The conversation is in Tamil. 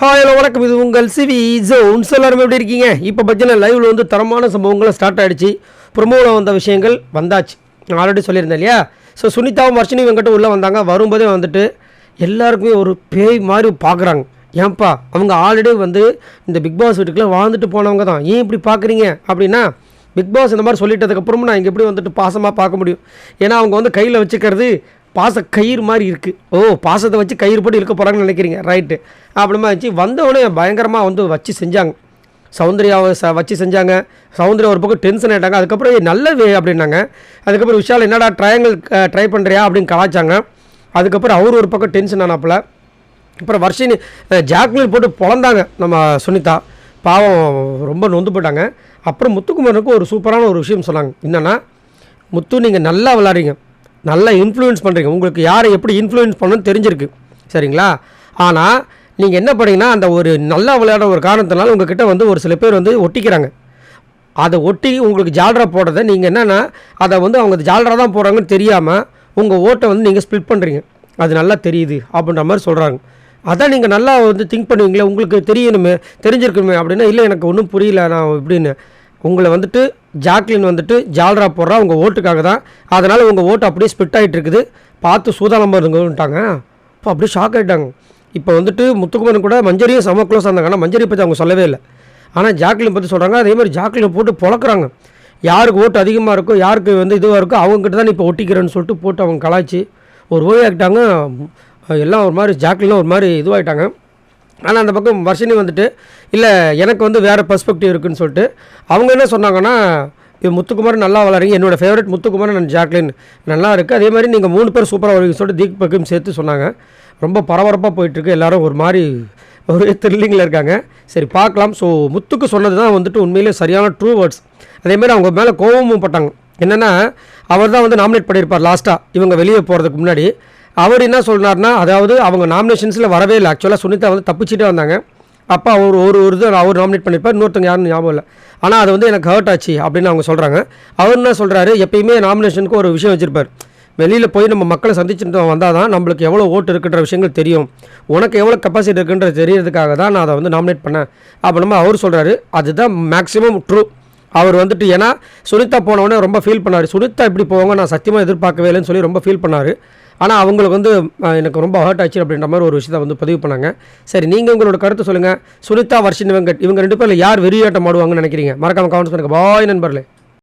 ஹாய் ஹலோ வணக்கம். இது உங்கள் சிவி ஜோன்ஸ். எல்லாரும் எப்படி இருக்கீங்க? இப்போ பார்த்தீங்கன்னா லைவில் வந்து தரமான சம்பவங்களும் ஸ்டார்ட் ஆகிடுச்சு. ப்ரொமோவில் வந்த விஷயங்கள் வந்தாச்சு. நான் ஆல்ரெடி சொல்லியிருந்தேன் இல்லையா? ஸோ சுனிதாவும் வர்ஷினி வெங்கட்டும் உள்ளே வந்தாங்க. வரும்போதே வந்துட்டு எல்லாருக்குமே ஒரு பேய் மாதிரி பார்க்குறாங்க. ஏன்ப்பா அவங்க ஆல்ரெடி வந்து இந்த பிக் பாஸ் வீட்டுக்குள்ளே வாழ்ந்துட்டு போனவங்க தான், ஏன் இப்படி பார்க்குறீங்க அப்படின்னா, பிக் பாஸ் இந்த மாதிரி சொல்லிட்டதுக்கப்புறமும் நான் இங்கே எப்படி வந்துட்டு பாசமாக பார்க்க முடியும்? ஏன்னா அவங்க வந்து கையில் வச்சுக்கிறது பாச கயிறு மாதிரி இருக்குது. ஓ, பாசத்தை வச்சு கயிறு போட்டு இருக்க போகிறாங்கன்னு நினைக்கிறீங்க, ரைட்டு. அப்படிமா வச்சு வந்தவொடனே பயங்கரமாக வந்து வச்சு செஞ்சாங்க. சௌந்தர்யாவை வச்சு செஞ்சாங்க. சௌந்தர்யா ஒரு பக்கம் டென்ஷன் ஆகிட்டாங்க. அதுக்கப்புறம் நல்லவே அப்படின்னாங்க. அதுக்கப்புறம் விஷால் என்னடா ட்ரையாங்கிள் ட்ரை பண்ணுறியா அப்படின்னு கலாச்சாங்க. அதுக்கப்புறம் அவர் ஒரு பக்கம் டென்ஷன் ஆனாப்பில். அப்புறம் வர்ஷினி ஜாக்லின் போட்டு பொழந்தாங்க நம்ம சுனிதா. பாவம் ரொம்ப நொந்து போட்டாங்க. அப்புறம் முத்துக்குமரனுக்கு ஒரு சூப்பரான ஒரு விஷயம் சொன்னாங்க. என்னென்னா, முத்து நீங்கள் நல்லா விளாட்றீங்க, நல்லா இன்ஃப்ளூயன்ஸ் பண்ணுறீங்க, உங்களுக்கு யாரை எப்படி இன்ஃப்ளூயன்ஸ் பண்ணணும்னு தெரிஞ்சிருக்கு, சரிங்களா? ஆனால் நீங்கள் என்ன பண்ணீங்கன்னா, அந்த ஒரு நல்லா விளையாட ஒரு காரணத்தினால உங்கள்கிட்ட வந்து ஒரு சில பேர் வந்து ஒட்டிக்கிறாங்க. அதை ஒட்டி உங்களுக்கு ஜால்ரா போடுறதை நீங்கள் என்னென்னா, அதை வந்து அவங்க ஜால்ரா தான் போடுறாங்கன்னு தெரியாமல் உங்கள் ஓட்டை வந்து நீங்கள் ஸ்ப்ளிட் பண்ணுறீங்க. அது நல்லா தெரியுது அப்படின்ற மாதிரி சொல்கிறாங்க. அதான் நீங்கள் நல்லா வந்து திங்க் பண்ணுவீங்களே, உங்களுக்கு தெரியணுமே, தெரிஞ்சிருக்கணுமே அப்படின்னா, இல்லை எனக்கு ஒன்றும் புரியல நான் எப்படின்னு. உங்களை வந்துட்டு ஜாக்லின் வந்துட்டு ஜால்ரா போடுறா உங்கள் ஓட்டுக்காக தான், அதனால் உங்கள் ஓட்டு அப்படியே ஸ்பிட் ஆகிட்டு இருக்குது, பார்த்து சூதானமாக இருங்கன்ட்டாங்க. இப்போ அப்படியே ஷாக் ஆகிட்டாங்க. இப்போ வந்துட்டு முத்துக்குமரன் கூட மஞ்சரியும் செம க்ளோஸ் ஆனாங்க. ஆனால் மஞ்சரி பற்றி அவங்க சொல்லவே இல்லை. ஆனால் ஜாக்லின் பற்றி சொல்கிறாங்க. அதே மாதிரி ஜாக்லினை போட்டு பொழக்கிறாங்க. யாருக்கு ஓட்டு அதிகமாக இருக்கோ, யாருக்கு வந்து இதுவாக இருக்கோ அவங்ககிட்ட தான் இப்போ ஒட்டிக்கிறேன்னு சொல்லிட்டு போட்டு அவங்க கலாய்ச்சி ஒரு ஓயாக்கிட்டாங்க. எல்லாம் ஒரு மாதிரி ஜாக்லினும் ஒரு மாதிரி இதுவாகிட்டாங்க. ஆனால் அந்த பக்கம் வர்ஷினி வந்துட்டு இல்லை எனக்கு வந்து வேறு பெர்ஸ்பெக்டிவ் இருக்குதுன்னு சொல்லிட்டு அவங்க என்ன சொன்னாங்கன்னா, இது முத்துக்குமார் நல்லா வளரீங்க, என்னோடய ஃபேவரட் முத்துக்குமார் நான் ஜாக்லின் நல்லா இருக்குது, அதே மாதிரி நீங்கள் 3 பேர் சூப்பராக வருவீங்கன்னு சொல்லிட்டு தீபக்கும் சேர்த்து சொன்னாங்க. ரொம்ப பரபரப்பாக போயிட்டுருக்கு. எல்லோரும் ஒரு மாதிரி ஒரு த்ரில்லிங்கில் இருக்காங்க. சரி பார்க்கலாம். ஸோ முத்துக்கு சொன்னது தான் வந்துட்டு உண்மையிலே சரியான ட்ரூ வேர்ட்ஸ். அதேமாதிரி அவங்க மேலே கோபமும் பட்டாங்க. என்னென்னா, அவர் தான் வந்து நாமினேட் பண்ணியிருப்பார் லாஸ்ட்டாக இவங்க வெளியே போகிறதுக்கு முன்னாடி. அவர் என்ன சொல்கிறாருன்னா, அதாவது அவங்க நாமினேஷன்ஸில் வரவே இல்லை. ஆக்சுவலாக சுனிதா வந்து தப்பிச்சுட்டே வந்தாங்க. அப்போ அவர் இது அவர் நாமினேட் பண்ணியிருப்பார், இன்னொருத்தங்க யாருன்னு ஞாபகம் இல்லை. ஆனால் அது வந்து எனக்கு ஹர்ட் ஆச்சு அப்படின்னு அவங்க சொல்கிறாங்க. அவர் என்ன சொல்கிறாரு, எப்பயுமே நாமினேஷனுக்கு ஒரு விஷயம் வச்சுருப்பார். வெளியில் போய் நம்ம மக்களை சந்திச்சுட்டு வந்தால் தான் நம்மளுக்கு எவ்வளோ ஓட்டு இருக்குன்ற விஷயங்கள் தெரியும், உனக்கு எவ்வளோ கெப்பாசிட்டி இருக்குன்றது தெரியறதுக்காக தான் நான் அதை வந்து நாமினேட் பண்ணேன் அப்படின்னா அவர் சொல்கிறாரு. அதுதான் மேக்ஸிமம் ட்ரூ. அவர் வந்துட்டு ஏன்னா சுனிதா போனவொடனே ரொம்ப ஃபீல் பண்ணார். சுனிதா இப்படி போவாங்க நான் சத்தியமாக எதிர்பார்க்கவே இல்லைன்னு சொல்லி ரொம்ப ஃபீல் பண்ணார். ஆனால் அவங்களுக்கு வந்து எனக்கு ரொம்ப ஹர்ட் ஆச்சு அப்படின்ற மாதிரி ஒரு விஷயத்தை வந்து பதிவு பண்ணாங்க. சரி, நீங்கள் உங்களோட கருத்து சொல்லுங்கள். சுனிதா வர்ஷினி வெங்கட் இவங்க 2 பேரில் யார் வெறியாட்டம் ஆடுவாங்கன்னு நினைக்கிறீங்க? மறக்காமல் கமெண்ட்ஸ் பண்ணுங்கள். பாய் நண்பர்களே.